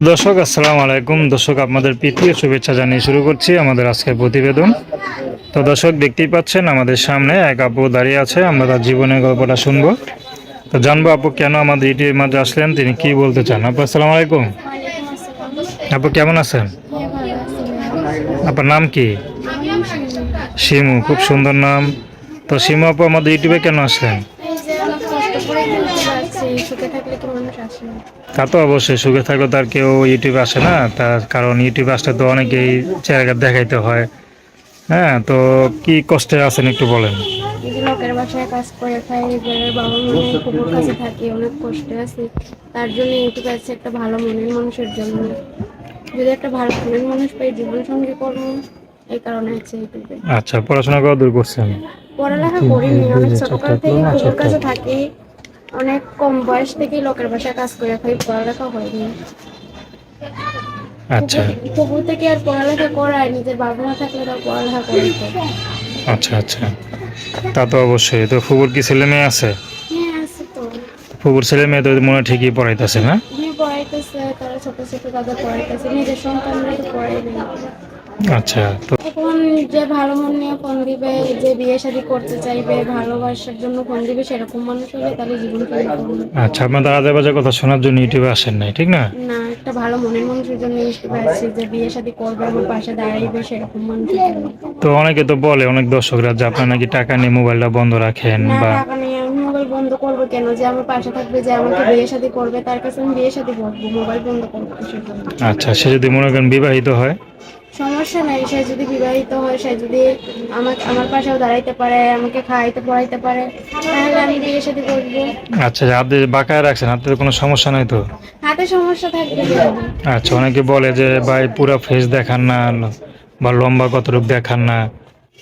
দর্শক আসসালামু আলাইকুম। দর্শক আপনাদের প্রীতি ও শুভেচ্ছা জানিয়ে শুরু করছি আমাদের আজকের প্রতিবেদন। তো দর্শক দেখতেই পাচ্ছেন আমাদের সামনে এক আপু দাঁড়িয়ে আছে, আমরা তার জীবনের গল্পটা শুনবো। তো জানবো আপু কেন আমাদের ইউটিউবের মাঝে আসলেন, তিনি কি বলতে চান। আপু আসসালামু আলাইকুম। ওয়ালাইকুম আসসালাম। আপু কেমন আছেন? হ্যাঁ, ভালো আছি ভাইয়া। আপনার নাম কি? আমার নাম শিমু। শিমু, খুব সুন্দর নাম। তো শিমু আপু আমাদের ইউটিউবে কেন আসলেন? এই যে অনেক কষ্ট করে ঘুরতে যাচ্ছি, সুখে থাকলে কি মানুষ আসে না? তা তো অবশ্যই, সুখে থাকলে তার কেউ ইউটিউবে আসে না, তার কারণ ইউটিউবে আসলে তো অনেকেই চেহারা দেখাইতে হয়। হ্যাঁ, তো কি কষ্টে আছেন একটু বলেন। এই যে লোকের বাসায় কাজ করে খাই, এবারে বাবা মনে কুকুর কাছে থাকি, অনেক কষ্টে আছি। তার জন্য ইউটিউব আছে একটা ভালো মনের মানুষের জন্য। যদি একটা ভালো মনের মানুষ পাই, জীবন সঙ্গী করবো, এই কারণে আছে ইউটিউবে। আচ্ছা, পড়াশোনা কত দূর করছেন? পড়ালেখা করিনি, অনেক ছোটকাল থেকে কুকুর কাছে থাকি, অনেক কম বয়স থেকেই লোকের বাসায় কাজ করে খাই, পড়ালেখা হয়নি। আচ্ছা পুকুর থেকে আর পড়ালেখা করায়, নিজের বাবা মা থাকলে তার পড়ালেখা করতো। আচ্ছা আচ্ছা, তা তো অবশ্যই। তো ফুবুর কি ছেলে মেয়ে আছে? হ্যাঁ, আছে তো। ফুবুর ছেলে মেয়ে তো মনে হয় ঠিকই পড়াইতেছে না? হ্যাঁ, পড়াইতেছে, তারা ছোট ছোট তাদের পড়াইতেছে, নিজের সন্তানরা তো পড়াই না। আচ্ছা, তো এখন যে ভালো মন নিয়ে ফোন দিবে, যে বিয়ে শাদী করতে চাইবে, ভালোবাসার জন্য ফোন দিবে, সেরকম মানুষ হলে তাহলে জীবন ফিরে পাবো। আচ্ছা, আপনার দাদা বাজার কথা শোনার জন্য ইউটিউবে আসেন নাই, ঠিক না? না, একটা ভালো মনের মানুষের জন্য ইউটিউবে আসছে, যে বিয়ে শাদী করবে, আমার পাশে দাঁড়াইবে, সেরকম মানুষের জন্য। তো অনেকে তো বলে, অনেক দর্শকরা, যে আপনার নাকি টাকা নিয়ে মোবাইলটা বন্ধ রাখেন না, বা টাকা নিয়ে আমি মোবাইল বন্ধ করবো কেন? যে আমার পাশে থাকবে, যে আমাকে বিয়ে শাদী করবে, তার কাছে আমি বিয়ে শাদী করবো, মোবাইল বন্ধ করবো কিসের জন্য? আচ্ছা, সে যদি মনে করেন বিবাহিত হয়? সমস্যা নাই, সে যদি বিবাহিত হয়, সে যদি আমাকে আমার পাশেও দাঁড়াইতে পারে, আমাকে খাইতে পড়াইতে পারে, তাহলে আমি বিয়ে শাদী করবো। আচ্ছা, আপনি বাঁকায় রাখছেন, আপনাদের কোনো সমস্যা নাই তো? হাতে সমস্যা থাকবে কেন? আচ্ছা, অনেকে বলে যে ভাই পুরো ফেস দেখান না, বা লম্বা কতটুকু দেখান না,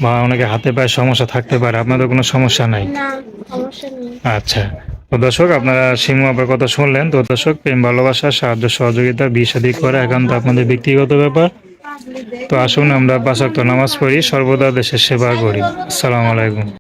বা অনেকে হাতে পায়ে সমস্যা থাকতে পারে, আপনাদের কোনো সমস্যা নাই? না, সমস্যা নেই। আচ্ছা, তো দর্শক আপনারা শিমু আপার কথা শুনলেন। তো দর্শক, প্রেম ভালোবাসা সাহায্য সহযোগিতা বিয়ে শাদী করে একান্ত আপনাদের ব্যক্তিগত ব্যাপার। তো আসুন আমরা 5 ওয়াক্ত নামাজ পড়ি, সর্বদা দেশের সেবা করি। আসসালামু আলাইকুম।